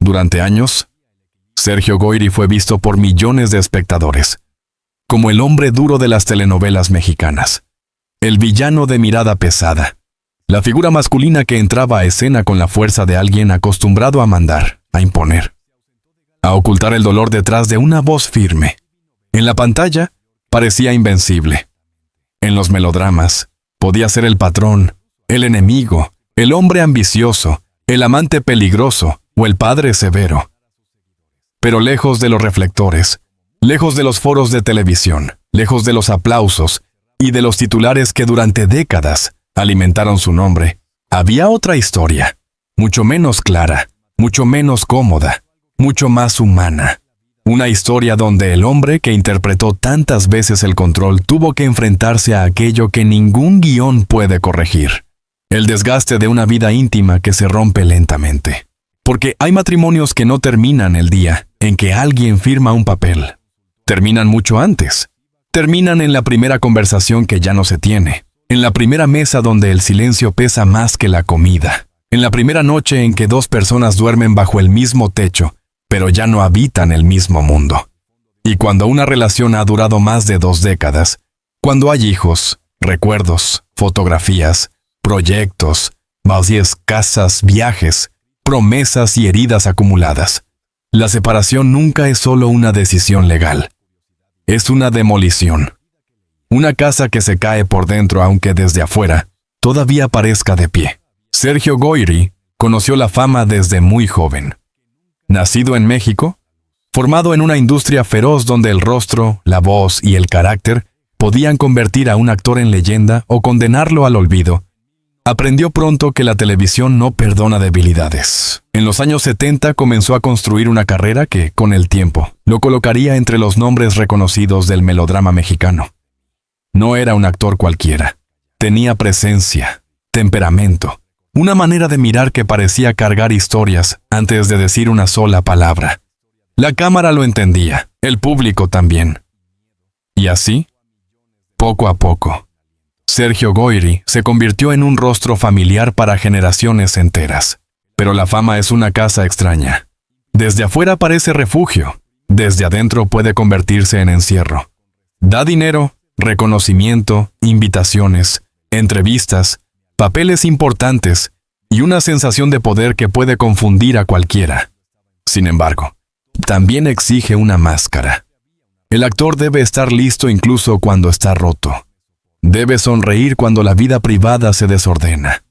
Durante años, Sergio Goyri fue visto por millones de espectadores como el hombre duro de las telenovelas mexicanas, el villano de mirada pesada, la figura masculina que entraba a escena con la fuerza de alguien acostumbrado a mandar, a imponer, a ocultar el dolor detrás de una voz firme. En la pantalla, parecía invencible. En los melodramas, podía ser el patrón, el enemigo, el hombre ambicioso, el amante peligroso o el padre severo. Pero lejos de los reflectores, lejos de los foros de televisión, lejos de los aplausos y de los titulares que durante décadas alimentaron su nombre, había otra historia, mucho menos clara, mucho menos cómoda, mucho más humana. Una historia donde el hombre que interpretó tantas veces el control tuvo que enfrentarse a aquello que ningún guión puede corregir. El desgaste de una vida íntima que se rompe lentamente. Porque hay matrimonios que no terminan el día en que alguien firma un papel. Terminan mucho antes. Terminan en la primera conversación que ya no se tiene. En la primera mesa donde el silencio pesa más que la comida. En la primera noche en que dos personas duermen bajo el mismo techo, pero ya no habitan el mismo mundo. Y cuando una relación ha durado más de 2 décadas, cuando hay hijos, recuerdos, fotografías, proyectos, vacías, casas, viajes, promesas y heridas acumuladas, la separación nunca es solo una decisión legal. Es una demolición. Una casa que se cae por dentro aunque desde afuera todavía parezca de pie. Sergio Goyri conoció la fama desde muy joven. Nacido en México, formado en una industria feroz donde el rostro, la voz y el carácter podían convertir a un actor en leyenda o condenarlo al olvido, aprendió pronto que la televisión no perdona debilidades. En los años 70 comenzó a construir una carrera que, con el tiempo, lo colocaría entre los nombres reconocidos del melodrama mexicano. No era un actor cualquiera. Tenía presencia, temperamento, una manera de mirar que parecía cargar historias antes de decir una sola palabra. La cámara lo entendía, el público también. Y así, poco a poco, Sergio Goyri se convirtió en un rostro familiar para generaciones enteras. Pero la fama es una casa extraña. Desde afuera parece refugio, desde adentro puede convertirse en encierro. Da dinero, reconocimiento, invitaciones, entrevistas, papeles importantes y una sensación de poder que puede confundir a cualquiera. Sin embargo, también exige una máscara. El actor debe estar listo incluso cuando está roto. Debe sonreír cuando la vida privada se desordena.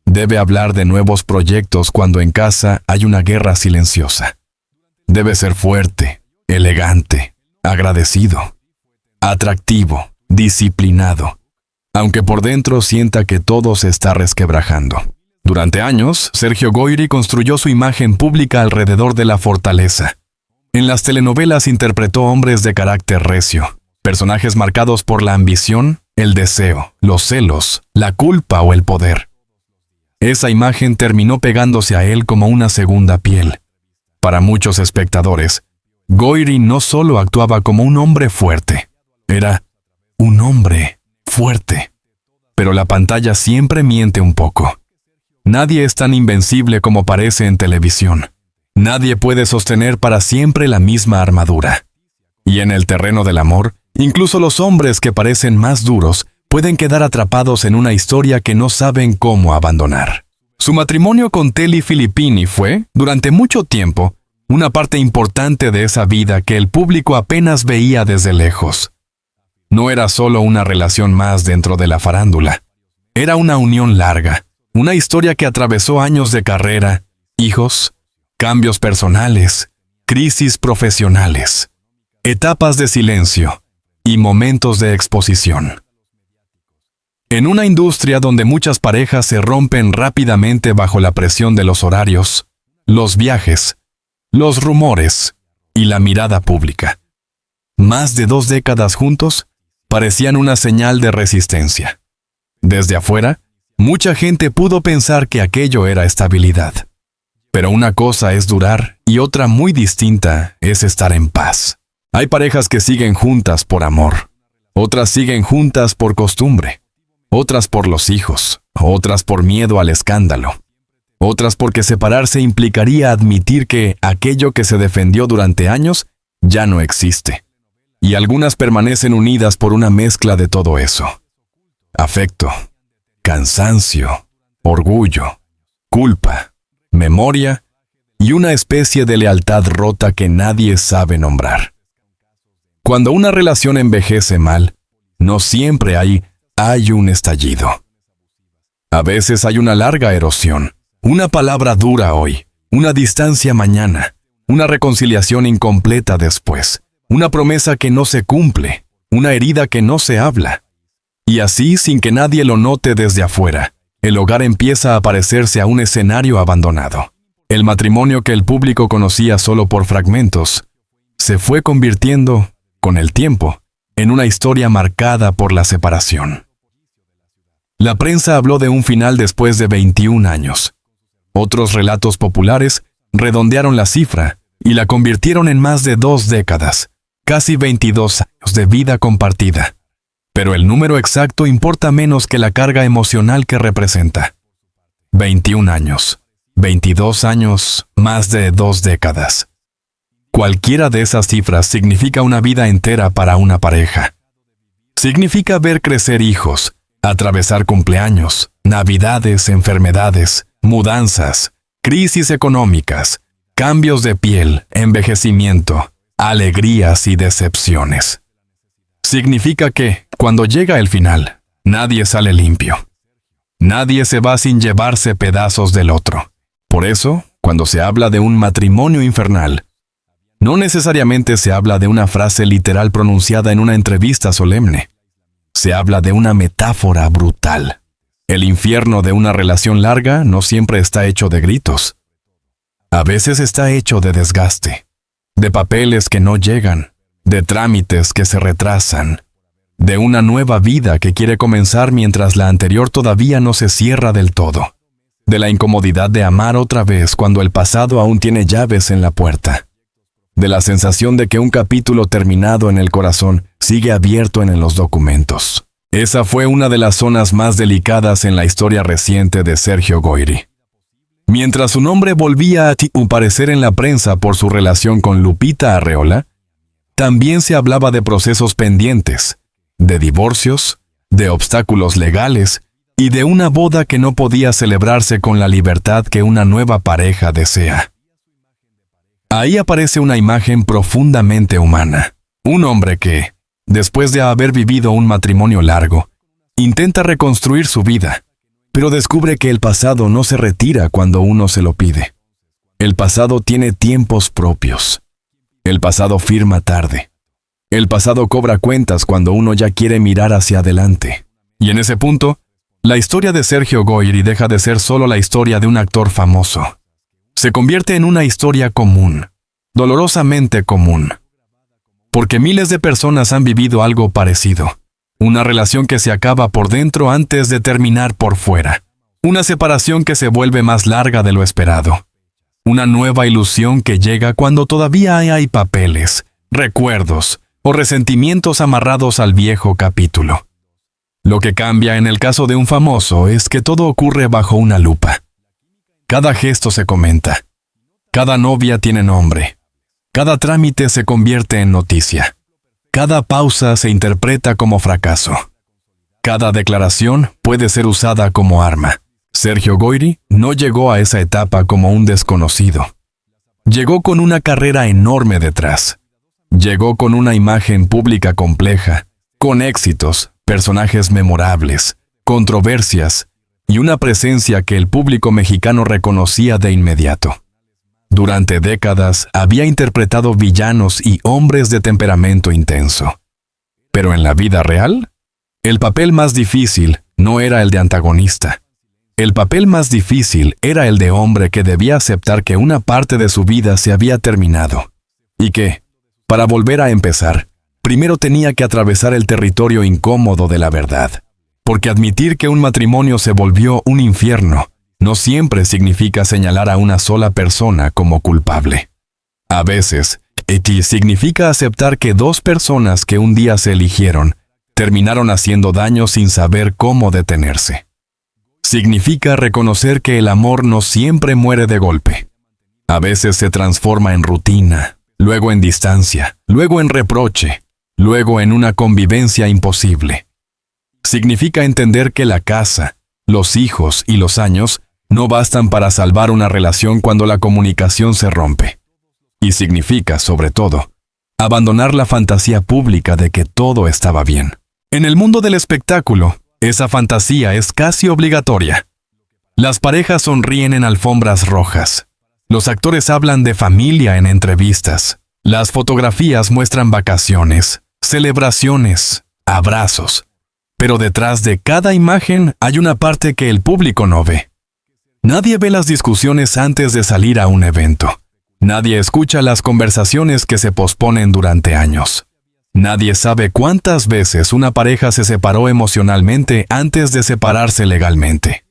Debe hablar de nuevos proyectos cuando en casa hay una guerra silenciosa. Debe ser fuerte, elegante, agradecido, atractivo, disciplinado, aunque por dentro sienta que todo se está resquebrajando. Durante años, Sergio Goyri construyó su imagen pública alrededor de la fortaleza. En las telenovelas interpretó hombres de carácter recio, personajes marcados por la ambición, el deseo, los celos, la culpa o el poder. Esa imagen terminó pegándose a él como una segunda piel. Para muchos espectadores, Goyri no solo actuaba como un hombre fuerte, era un hombre fuerte. Pero la pantalla siempre miente un poco. Nadie es tan invencible como parece en televisión. Nadie puede sostener para siempre la misma armadura. Y en el terreno del amor, incluso los hombres que parecen más duros pueden quedar atrapados en una historia que no saben cómo abandonar. Su matrimonio con Telly Filippini fue, durante mucho tiempo, una parte importante de esa vida que el público apenas veía desde lejos. No era solo una relación más dentro de la farándula. Era una unión larga, una historia que atravesó años de carrera, hijos, cambios personales, crisis profesionales, etapas de silencio y momentos de exposición. En una industria donde muchas parejas se rompen rápidamente bajo la presión de los horarios, los viajes, los rumores y la mirada pública. Más de 2 décadas juntos parecían una señal de resistencia. Desde afuera, mucha gente pudo pensar que aquello era estabilidad. Pero una cosa es durar y otra muy distinta es estar en paz. Hay parejas que siguen juntas por amor, otras siguen juntas por costumbre, otras por los hijos, otras por miedo al escándalo. Otras porque separarse implicaría admitir que aquello que se defendió durante años ya no existe. Y algunas permanecen unidas por una mezcla de todo eso. Afecto, cansancio, orgullo, culpa, memoria y una especie de lealtad rota que nadie sabe nombrar. Cuando una relación envejece mal, no siempre hay un estallido. A veces hay una larga erosión, una palabra dura hoy, una distancia mañana, una reconciliación incompleta después, una promesa que no se cumple, una herida que no se habla. Y así, sin que nadie lo note desde afuera, el hogar empieza a parecerse a un escenario abandonado. El matrimonio que el público conocía solo por fragmentos, se fue convirtiendo, con el tiempo, en una historia marcada por la separación. La prensa habló de un final después de 21 años. Otros relatos populares redondearon la cifra y la convirtieron en más de 2 décadas, casi 22 años de vida compartida. Pero el número exacto importa menos que la carga emocional que representa. 21 años, 22 años, más de 2 décadas. Cualquiera de esas cifras significa una vida entera para una pareja. Significa ver crecer hijos, atravesar cumpleaños, navidades, enfermedades, mudanzas, crisis económicas, cambios de piel, envejecimiento, alegrías y decepciones. Significa que, cuando llega el final, nadie sale limpio. Nadie se va sin llevarse pedazos del otro. Por eso, cuando se habla de un matrimonio infernal, no necesariamente se habla de una frase literal pronunciada en una entrevista solemne. Se habla de una metáfora brutal. El infierno de una relación larga no siempre está hecho de gritos. A veces está hecho de desgaste, de papeles que no llegan, de trámites que se retrasan, de una nueva vida que quiere comenzar mientras la anterior todavía no se cierra del todo, de la incomodidad de amar otra vez cuando el pasado aún tiene llaves en la puerta, de la sensación de que un capítulo terminado en el corazón sigue abierto en los documentos. Esa fue una de las zonas más delicadas en la historia reciente de Sergio Goyri. Mientras su nombre volvía a aparecer en la prensa por su relación con Lupita Arreola, también se hablaba de procesos pendientes, de divorcios, de obstáculos legales y de una boda que no podía celebrarse con la libertad que una nueva pareja desea. Ahí aparece una imagen profundamente humana. Un hombre que, después de haber vivido un matrimonio largo, intenta reconstruir su vida, pero descubre que el pasado no se retira cuando uno se lo pide. El pasado tiene tiempos propios. El pasado firma tarde. El pasado cobra cuentas cuando uno ya quiere mirar hacia adelante. Y en ese punto, la historia de Sergio Goyri deja de ser solo la historia de un actor famoso. Se convierte en una historia común, dolorosamente común. Porque miles de personas han vivido algo parecido. Una relación que se acaba por dentro antes de terminar por fuera. Una separación que se vuelve más larga de lo esperado. Una nueva ilusión que llega cuando todavía hay papeles, recuerdos o resentimientos amarrados al viejo capítulo. Lo que cambia en el caso de un famoso es que todo ocurre bajo una lupa. Cada gesto se comenta. Cada novia tiene nombre. Cada trámite se convierte en noticia. Cada pausa se interpreta como fracaso. Cada declaración puede ser usada como arma. Sergio Goyri no llegó a esa etapa como un desconocido. Llegó con una carrera enorme detrás. Llegó con una imagen pública compleja, con éxitos, personajes memorables, controversias y una presencia que el público mexicano reconocía de inmediato. Durante décadas había interpretado villanos y hombres de temperamento intenso. Pero en la vida real, el papel más difícil no era el de antagonista. El papel más difícil era el de hombre que debía aceptar que una parte de su vida se había terminado y que, para volver a empezar, primero tenía que atravesar el territorio incómodo de la verdad. Porque admitir que un matrimonio se volvió un infierno no siempre significa señalar a una sola persona como culpable. A veces, significa aceptar que 2 personas que un día se eligieron terminaron haciendo daño sin saber cómo detenerse. Significa reconocer que el amor no siempre muere de golpe. A veces se transforma en rutina, luego en distancia, luego en reproche, luego en una convivencia imposible. Significa entender que la casa, los hijos y los años no bastan para salvar una relación cuando la comunicación se rompe. Y significa, sobre todo, abandonar la fantasía pública de que todo estaba bien. En el mundo del espectáculo, esa fantasía es casi obligatoria. Las parejas sonríen en alfombras rojas. Los actores hablan de familia en entrevistas. Las fotografías muestran vacaciones, celebraciones, abrazos. Pero detrás de cada imagen hay una parte que el público no ve. Nadie ve las discusiones antes de salir a un evento. Nadie escucha las conversaciones que se posponen durante años. Nadie sabe cuántas veces una pareja se separó emocionalmente antes de separarse legalmente.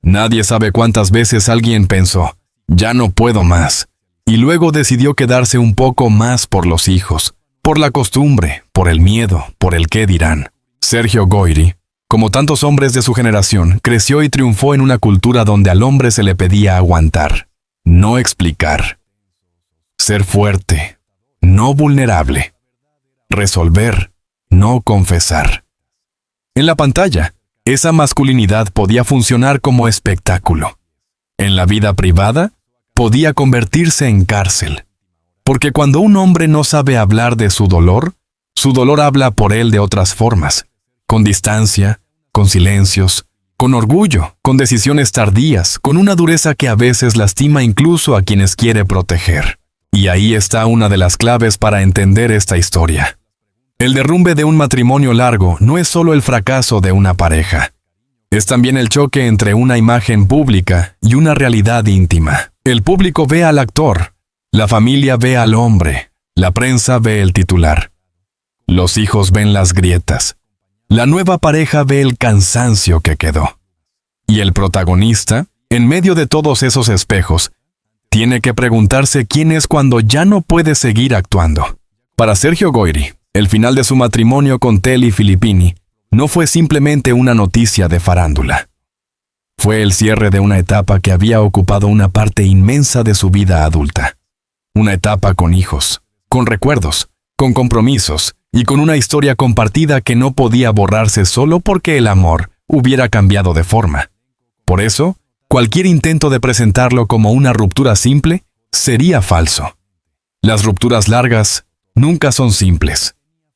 Nadie sabe cuántas veces alguien pensó, ya no puedo más, y luego decidió quedarse un poco más por los hijos, por la costumbre, por el miedo, por el qué dirán. Sergio Goyri, como tantos hombres de su generación, creció y triunfó en una cultura donde al hombre se le pedía aguantar, no explicar. Ser fuerte, no vulnerable. Resolver, no confesar. En la pantalla, esa masculinidad podía funcionar como espectáculo. En la vida privada, podía convertirse en cárcel. Porque cuando un hombre no sabe hablar de su dolor habla por él de otras formas. Con distancia, con silencios, con orgullo, con decisiones tardías, con una dureza que a veces lastima incluso a quienes quiere proteger. Y ahí está una de las claves para entender esta historia. El derrumbe de un matrimonio largo no es solo el fracaso de una pareja. Es también el choque entre una imagen pública y una realidad íntima. El público ve al actor, la familia ve al hombre, la prensa ve el titular. Los hijos ven las grietas. La nueva pareja ve el cansancio que quedó. Y el protagonista, en medio de todos esos espejos, tiene que preguntarse quién es cuando ya no puede seguir actuando. Para Sergio Goyri, el final de su matrimonio con Telly Filippini no fue simplemente una noticia de farándula. Fue el cierre de una etapa que había ocupado una parte inmensa de su vida adulta. Una etapa con hijos, con recuerdos, con compromisos y con una historia compartida que no podía borrarse solo porque el amor hubiera cambiado de forma. Por eso, cualquier intento de presentarlo como una ruptura simple sería falso. Las rupturas largas nunca son simples.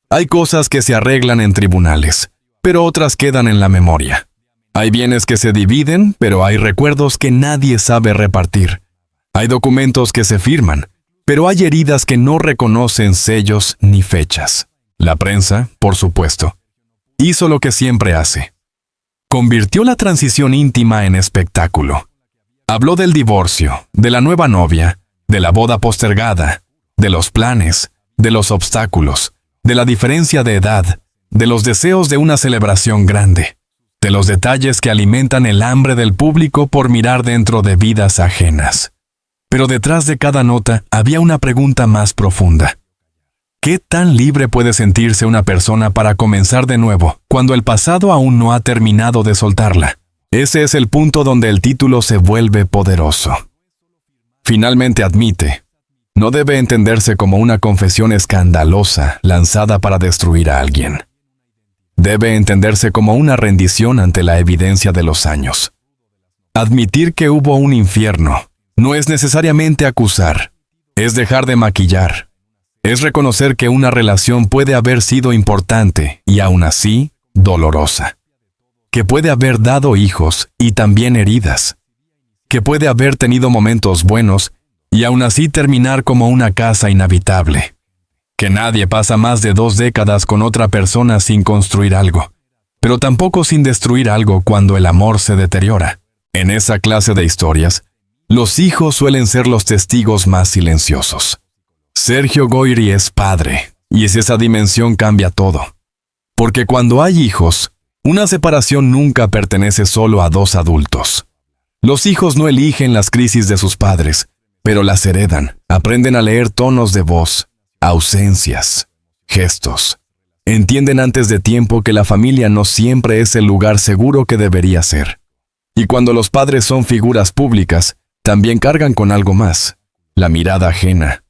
Hay cosas que se arreglan en tribunales, pero otras quedan en la memoria. Hay bienes que se dividen, pero hay recuerdos que nadie sabe repartir. Hay documentos que se firman, pero hay heridas que no reconocen sellos ni fechas. La prensa, por supuesto, hizo lo que siempre hace. Convirtió la transición íntima en espectáculo. Habló del divorcio, de la nueva novia, de la boda postergada, de los planes, de los obstáculos, de la diferencia de edad, de los deseos de una celebración grande, de los detalles que alimentan el hambre del público por mirar dentro de vidas ajenas. Pero detrás de cada nota había una pregunta más profunda. ¿Qué tan libre puede sentirse una persona para comenzar de nuevo, cuando el pasado aún no ha terminado de soltarla? Ese es el punto donde el título se vuelve poderoso. Finalmente admite, no debe entenderse como una confesión escandalosa lanzada para destruir a alguien. Debe entenderse como una rendición ante la evidencia de los años. Admitir que hubo un infierno no es necesariamente acusar, es dejar de maquillar. Es reconocer que una relación puede haber sido importante y aún así dolorosa. Que puede haber dado hijos y también heridas. Que puede haber tenido momentos buenos y aún así terminar como una casa inhabitable. Que nadie pasa más de 2 décadas con otra persona sin construir algo, pero tampoco sin destruir algo cuando el amor se deteriora. En esa clase de historias, los hijos suelen ser los testigos más silenciosos. Sergio Goyri es padre, y esa dimensión cambia todo. Porque cuando hay hijos, una separación nunca pertenece solo a 2 adultos. Los hijos no eligen las crisis de sus padres, pero las heredan. Aprenden a leer tonos de voz, ausencias, gestos. Entienden antes de tiempo que la familia no siempre es el lugar seguro que debería ser. Y cuando los padres son figuras públicas, también cargan con algo más: la mirada ajena.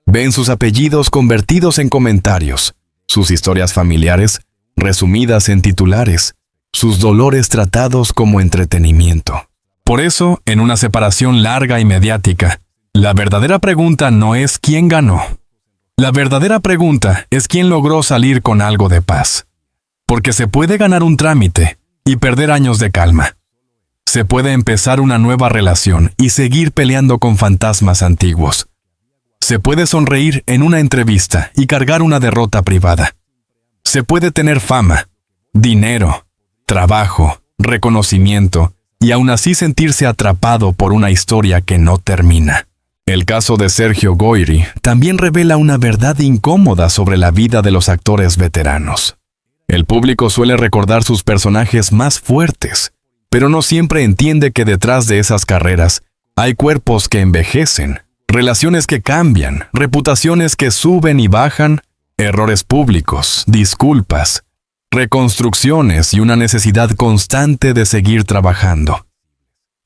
Ven sus apellidos convertidos en comentarios, sus historias familiares resumidas en titulares, sus dolores tratados como entretenimiento. Por eso, en una separación larga y mediática, la verdadera pregunta no es quién ganó. La verdadera pregunta es quién logró salir con algo de paz. Porque se puede ganar un trámite y perder años de calma. Se puede empezar una nueva relación y seguir peleando con fantasmas antiguos. Se puede sonreír en una entrevista y cargar una derrota privada. Se puede tener fama, dinero, trabajo, reconocimiento y aún así sentirse atrapado por una historia que no termina. El caso de Sergio Goyri también revela una verdad incómoda sobre la vida de los actores veteranos. El público suele recordar sus personajes más fuertes, pero no siempre entiende que detrás de esas carreras hay cuerpos que envejecen, relaciones que cambian, reputaciones que suben y bajan, errores públicos, disculpas, reconstrucciones y una necesidad constante de seguir trabajando.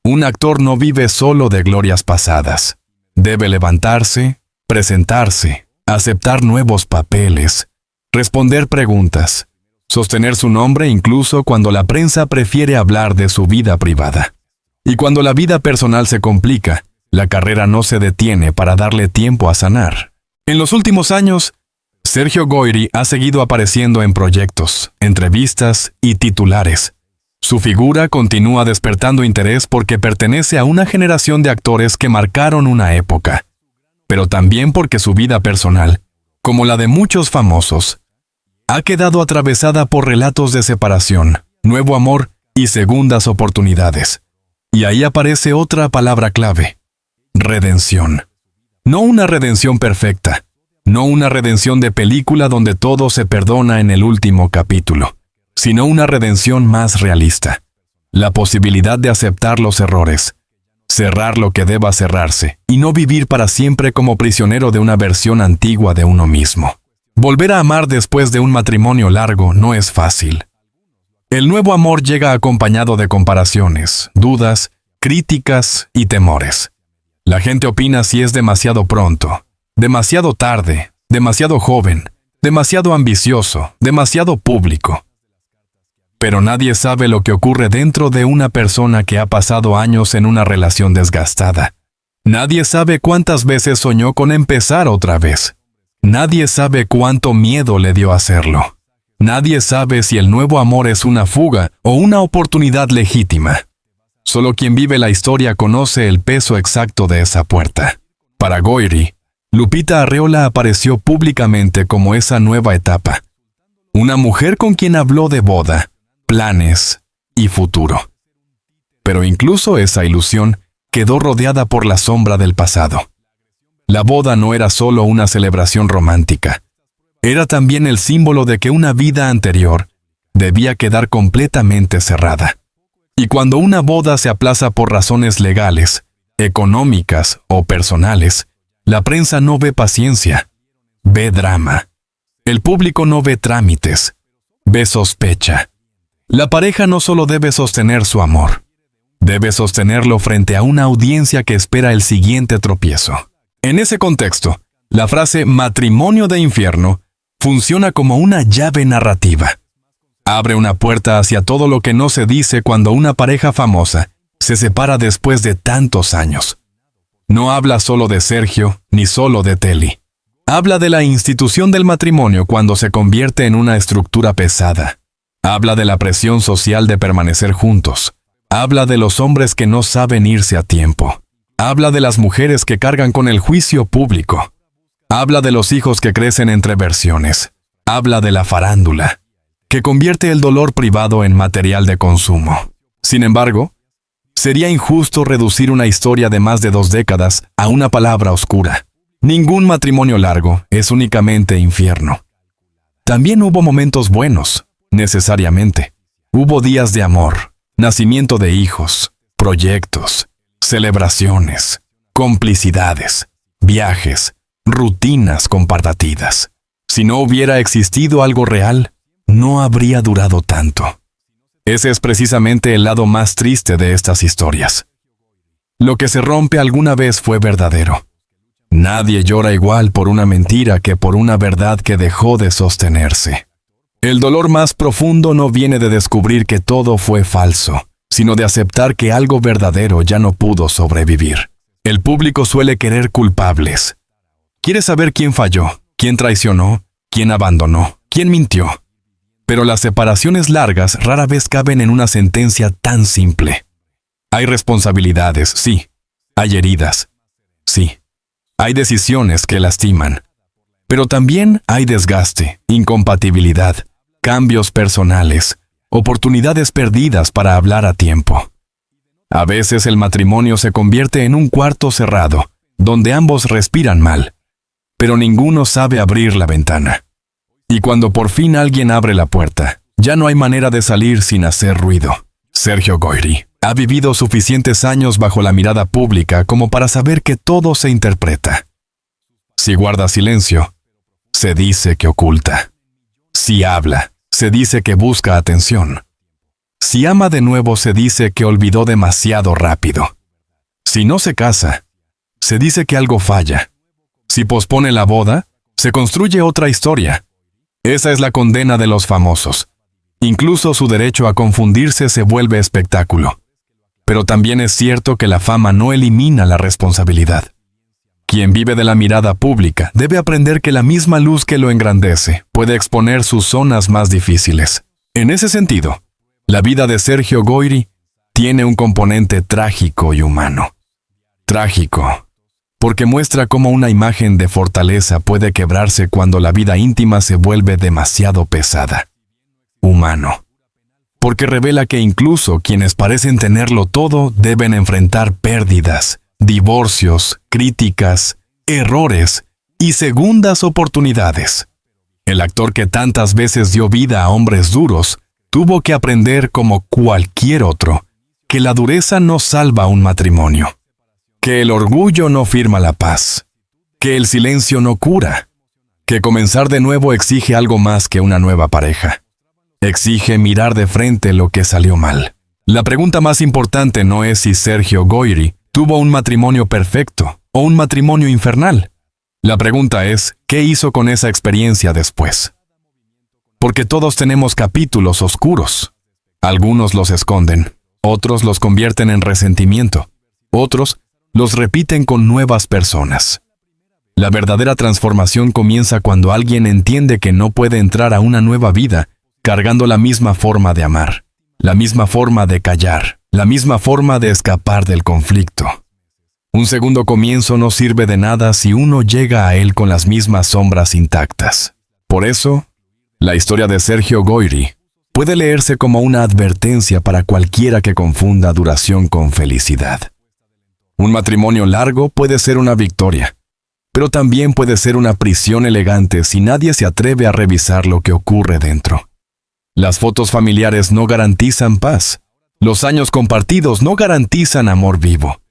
Un actor no vive solo de glorias pasadas. Debe levantarse, presentarse, aceptar nuevos papeles, responder preguntas, sostener su nombre incluso cuando la prensa prefiere hablar de su vida privada. Y cuando la vida personal se complica, la carrera no se detiene para darle tiempo a sanar. En los últimos años, Sergio Goyri ha seguido apareciendo en proyectos, entrevistas y titulares. Su figura continúa despertando interés porque pertenece a una generación de actores que marcaron una época, pero también porque su vida personal, como la de muchos famosos, ha quedado atravesada por relatos de separación, nuevo amor y segundas oportunidades. Y ahí aparece otra palabra clave: redención. No una redención perfecta, no una redención de película donde todo se perdona en el último capítulo, sino una redención más realista. La posibilidad de aceptar los errores, cerrar lo que deba cerrarse y no vivir para siempre como prisionero de una versión antigua de uno mismo. Volver a amar después de un matrimonio largo no es fácil. El nuevo amor llega acompañado de comparaciones, dudas, críticas y temores. La gente opina si es demasiado pronto, demasiado tarde, demasiado joven, demasiado ambicioso, demasiado público. Pero nadie sabe lo que ocurre dentro de una persona que ha pasado años en una relación desgastada. Nadie sabe cuántas veces soñó con empezar otra vez. Nadie sabe cuánto miedo le dio hacerlo. Nadie sabe si el nuevo amor es una fuga o una oportunidad legítima. Solo quien vive la historia conoce el peso exacto de esa puerta. Para Goyri, Lupita Arreola apareció públicamente como esa nueva etapa. Una mujer con quien habló de boda, planes y futuro. Pero incluso esa ilusión quedó rodeada por la sombra del pasado. La boda no era solo una celebración romántica. Era también el símbolo de que una vida anterior debía quedar completamente cerrada. Y cuando una boda se aplaza por razones legales, económicas o personales, la prensa no ve paciencia, ve drama. El público no ve trámites, ve sospecha. La pareja no solo debe sostener su amor, debe sostenerlo frente a una audiencia que espera el siguiente tropiezo. En ese contexto, la frase matrimonio de infierno funciona como una llave narrativa. Abre una puerta hacia todo lo que no se dice cuando una pareja famosa se separa después de tantos años. No habla solo de Sergio, ni solo de Telly. Habla de la institución del matrimonio cuando se convierte en una estructura pesada. Habla de la presión social de permanecer juntos. Habla de los hombres que no saben irse a tiempo. Habla de las mujeres que cargan con el juicio público. Habla de los hijos que crecen entre versiones. Habla de la farándula, que convierte el dolor privado en material de consumo. Sin embargo, sería injusto reducir una historia de más de 2 décadas a una palabra oscura. Ningún matrimonio largo es únicamente infierno. También hubo momentos buenos, necesariamente. Hubo días de amor, nacimiento de hijos, proyectos, celebraciones, complicidades, viajes, rutinas compartidas. Si no hubiera existido algo real, no habría durado tanto. Ese es precisamente el lado más triste de estas historias. Lo que se rompe alguna vez fue verdadero. Nadie llora igual por una mentira que por una verdad que dejó de sostenerse. El dolor más profundo no viene de descubrir que todo fue falso, sino de aceptar que algo verdadero ya no pudo sobrevivir. El público suele querer culpables. Quiere saber quién falló, quién traicionó, quién abandonó, quién mintió. Pero las separaciones largas rara vez caben en una sentencia tan simple. Hay responsabilidades, sí. Hay heridas, sí. Hay decisiones que lastiman. Pero también hay desgaste, incompatibilidad, cambios personales, oportunidades perdidas para hablar a tiempo. A veces el matrimonio se convierte en un cuarto cerrado, donde ambos respiran mal, pero ninguno sabe abrir la ventana. Y cuando por fin alguien abre la puerta, ya no hay manera de salir sin hacer ruido. Sergio Goyri ha vivido suficientes años bajo la mirada pública como para saber que todo se interpreta. Si guarda silencio, se dice que oculta. Si habla, se dice que busca atención. Si ama de nuevo, se dice que olvidó demasiado rápido. Si no se casa, se dice que algo falla. Si pospone la boda, se construye otra historia. Esa es la condena de los famosos. Incluso su derecho a confundirse se vuelve espectáculo. Pero también es cierto que la fama no elimina la responsabilidad. Quien vive de la mirada pública debe aprender que la misma luz que lo engrandece puede exponer sus zonas más difíciles. En ese sentido, la vida de Sergio Goyri tiene un componente trágico y humano. Trágico, porque muestra cómo una imagen de fortaleza puede quebrarse cuando la vida íntima se vuelve demasiado pesada. Humano, porque revela que incluso quienes parecen tenerlo todo deben enfrentar pérdidas, divorcios, críticas, errores y segundas oportunidades. El actor que tantas veces dio vida a hombres duros tuvo que aprender, como cualquier otro, que la dureza no salva un matrimonio, que el orgullo no firma la paz, que el silencio no cura, que comenzar de nuevo exige algo más que una nueva pareja. Exige mirar de frente lo que salió mal. La pregunta más importante no es si Sergio Goyri tuvo un matrimonio perfecto o un matrimonio infernal. La pregunta es, ¿qué hizo con esa experiencia después? Porque todos tenemos capítulos oscuros. Algunos los esconden, otros los convierten en resentimiento, otros los repiten con nuevas personas. La verdadera transformación comienza cuando alguien entiende que no puede entrar a una nueva vida cargando la misma forma de amar, la misma forma de callar, la misma forma de escapar del conflicto. Un segundo comienzo no sirve de nada si uno llega a él con las mismas sombras intactas. Por eso, la historia de Sergio Goyri puede leerse como una advertencia para cualquiera que confunda duración con felicidad. Un matrimonio largo puede ser una victoria, pero también puede ser una prisión elegante si nadie se atreve a revisar lo que ocurre dentro. Las fotos familiares no garantizan paz. Los años compartidos no garantizan amor vivo.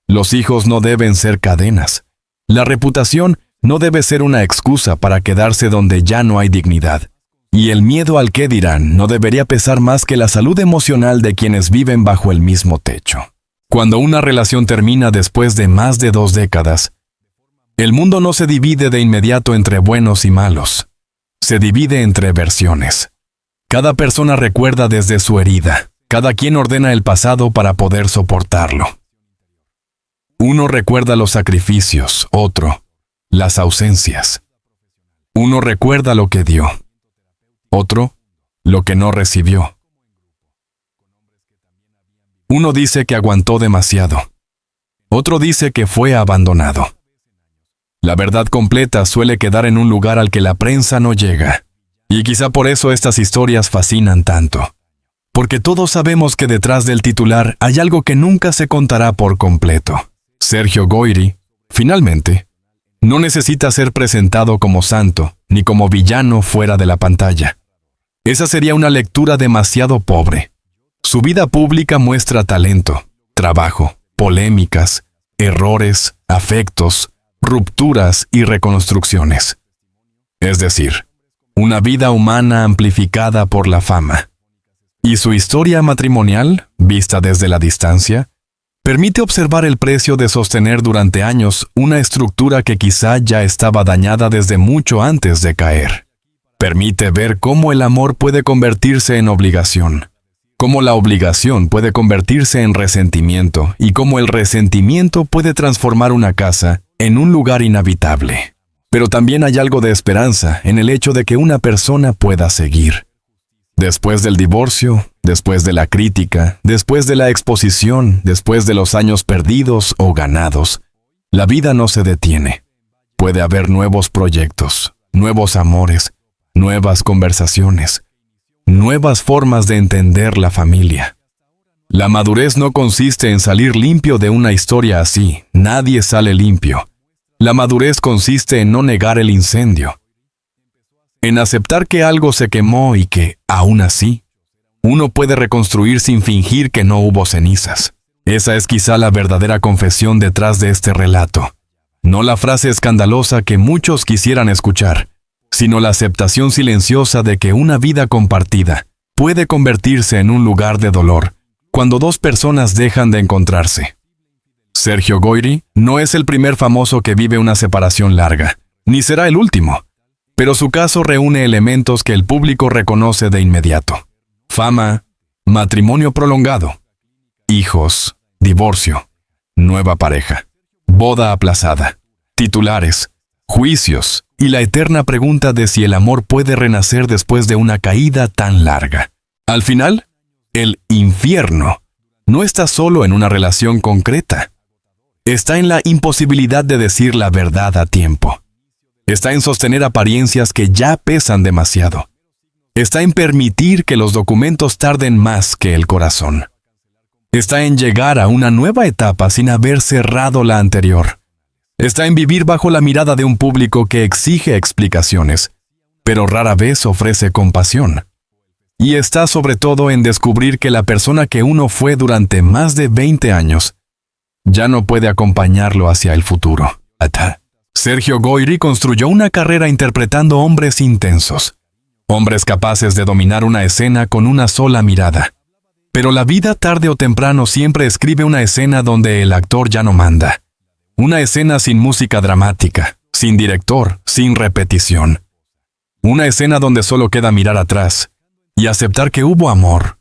Los hijos no deben ser cadenas. La reputación no debe ser una excusa para quedarse donde ya no hay dignidad. Y el miedo al qué dirán no debería pesar más que la salud emocional de quienes viven bajo el mismo techo. Cuando una relación termina después de más de 2 décadas, el mundo no se divide de inmediato entre buenos y malos. Se divide entre versiones. Cada persona recuerda desde su herida. Cada quien ordena el pasado para poder soportarlo. Uno recuerda los sacrificios, otro, las ausencias. Uno recuerda lo que dio, otro, lo que no recibió. Uno dice que aguantó demasiado, otro dice que fue abandonado. La verdad completa suele quedar en un lugar al que la prensa no llega, y quizá por eso estas historias fascinan tanto. Porque todos sabemos que detrás del titular hay algo que nunca se contará por completo. Sergio Goyri, finalmente, no necesita ser presentado como santo, ni como villano fuera de la pantalla. Esa sería una lectura demasiado pobre. Su vida pública muestra talento, trabajo, polémicas, errores, afectos, rupturas y reconstrucciones. Es decir, una vida humana amplificada por la fama. Y su historia matrimonial, vista desde la distancia, permite observar el precio de sostener durante años una estructura que quizá ya estaba dañada desde mucho antes de caer. Permite ver cómo el amor puede convertirse en obligación, cómo la obligación puede convertirse en resentimiento y cómo el resentimiento puede transformar una casa en un lugar inhabitable. Pero también hay algo de esperanza en el hecho de que una persona pueda seguir. Después del divorcio, después de la crítica, después de la exposición, después de los años perdidos o ganados, la vida no se detiene. Puede haber nuevos proyectos, nuevos amores, nuevas conversaciones, nuevas formas de entender la familia. La madurez no consiste en salir limpio de una historia así. Nadie sale limpio. La madurez consiste en no negar el incendio, en aceptar que algo se quemó y que, aún así, uno puede reconstruir sin fingir que no hubo cenizas. Esa es quizá la verdadera confesión detrás de este relato. No la frase escandalosa que muchos quisieran escuchar, sino la aceptación silenciosa de que una vida compartida puede convertirse en un lugar de dolor cuando dos personas dejan de encontrarse. Sergio Goyri no es el primer famoso que vive una separación larga, ni será el último. Pero su caso reúne elementos que el público reconoce de inmediato: fama, matrimonio prolongado, hijos, divorcio, nueva pareja, boda aplazada, titulares, juicios y la eterna pregunta de si el amor puede renacer después de una caída tan larga. Al final, el infierno no está solo en una relación concreta. Está en la imposibilidad de decir la verdad a tiempo. Está en sostener apariencias que ya pesan demasiado. Está en permitir que los documentos tarden más que el corazón. Está en llegar a una nueva etapa sin haber cerrado la anterior. Está en vivir bajo la mirada de un público que exige explicaciones, pero rara vez ofrece compasión. Y está sobre todo en descubrir que la persona que uno fue durante más de 20 años ya no puede acompañarlo hacia el futuro. Sergio Goyri construyó una carrera interpretando hombres intensos, hombres capaces de dominar una escena con una sola mirada. Pero la vida tarde o temprano siempre escribe una escena donde el actor ya no manda. Una escena sin música dramática, sin director, sin repetición. Una escena donde solo queda mirar atrás y aceptar que hubo amor,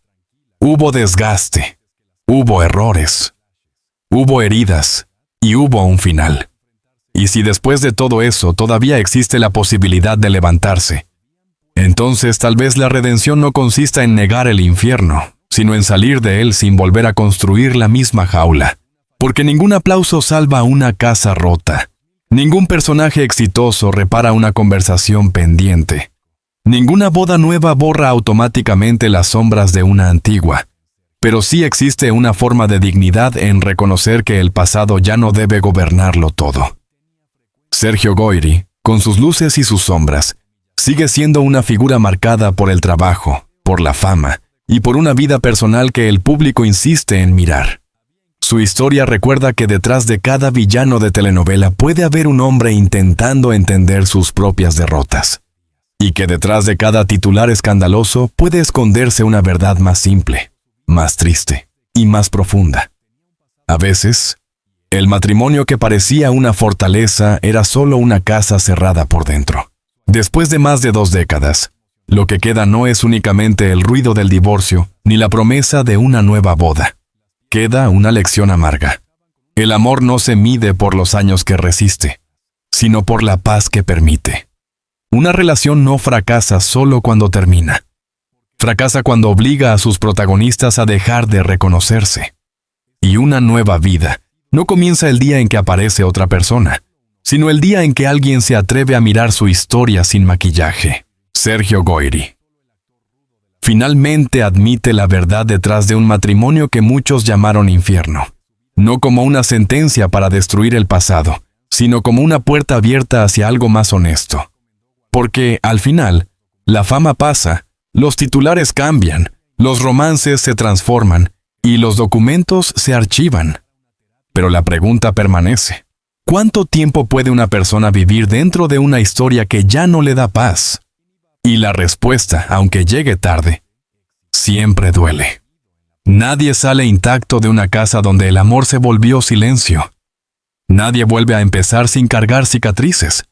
hubo desgaste, hubo errores, hubo heridas y hubo un final. Y si después de todo eso todavía existe la posibilidad de levantarse, entonces tal vez la redención no consista en negar el infierno, sino en salir de él sin volver a construir la misma jaula. Porque ningún aplauso salva una casa rota. Ningún personaje exitoso repara una conversación pendiente. Ninguna boda nueva borra automáticamente las sombras de una antigua. Pero sí existe una forma de dignidad en reconocer que el pasado ya no debe gobernarlo todo. Sergio Goyri, con sus luces y sus sombras, sigue siendo una figura marcada por el trabajo, por la fama y por una vida personal que el público insiste en mirar. Su historia recuerda que detrás de cada villano de telenovela puede haber un hombre intentando entender sus propias derrotas, y que detrás de cada titular escandaloso puede esconderse una verdad más simple, más triste y más profunda. A veces, el matrimonio que parecía una fortaleza era solo una casa cerrada por dentro. Después de más de 2 décadas, lo que queda no es únicamente el ruido del divorcio ni la promesa de una nueva boda. Queda una lección amarga. El amor no se mide por los años que resiste, sino por la paz que permite. Una relación no fracasa solo cuando termina. Fracasa cuando obliga a sus protagonistas a dejar de reconocerse. Y una nueva vida no comienza el día en que aparece otra persona, sino el día en que alguien se atreve a mirar su historia sin maquillaje. Sergio Goyri finalmente admite la verdad detrás de un matrimonio que muchos llamaron infierno, no como una sentencia para destruir el pasado, sino como una puerta abierta hacia algo más honesto. Porque, al final, la fama pasa, los titulares cambian, los romances se transforman y los documentos se archivan. Pero la pregunta permanece: ¿cuánto tiempo puede una persona vivir dentro de una historia que ya no le da paz? Y la respuesta, aunque llegue tarde, siempre duele. Nadie sale intacto de una casa donde el amor se volvió silencio. Nadie vuelve a empezar sin cargar cicatrices.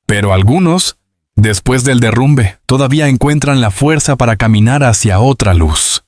Pero algunos, después del derrumbe, todavía encuentran la fuerza para caminar hacia otra luz.